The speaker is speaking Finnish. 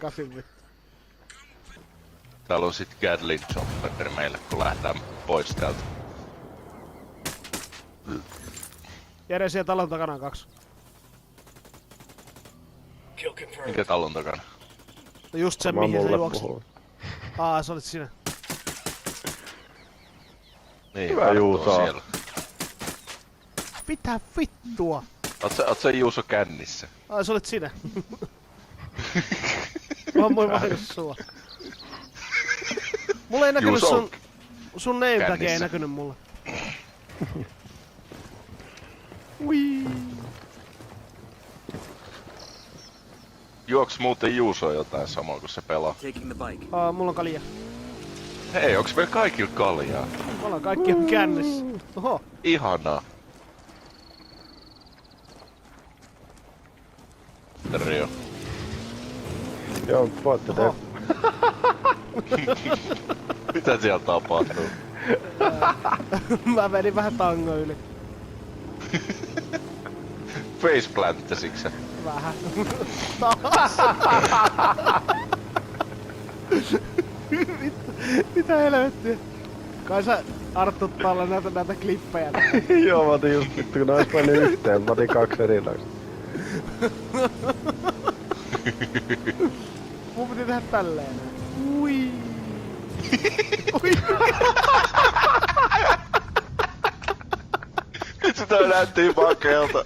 kasin vittu. Täällä on sit Gatling Chopper meille, kun lähdetään pois täältä. Jere siellä talon takana on 2. Minkä talon takana? No just se mihin sä juoksit. Se olit sinä. Niin, hyvä Juuso. siellä. Mitä vittua? Oot sä Juuso kännissä? Se olit sinä. Mä ammuin vahingossa sua. Mulla ei näkynyt Juuso sun name tag ei kännissä. näkynyt mulla. Ui. Juoks muuten Juuso jotain samoin kun se pelaa? Mulla on kalia. Hei, onks meillä kaikilla kaljaa? Me ollaan kaikki on kännissä. Oho. Ihanaa. Terjo. Joo, voitte te. Mitä siellä tapahtuu? Mä menin vähän tango yli. Faceplanttasiks sä? Vähän. Taas. Vittu, mitä helvettiä? Kai sä Arttu täällä näitä klippejä. Joo, mä otin just vittu kun ne ois mennyt yhteen, mä otin 2 erilaista. Mun piti tehdä tälleen. Ui. Ui. Sitä näytti makeelta.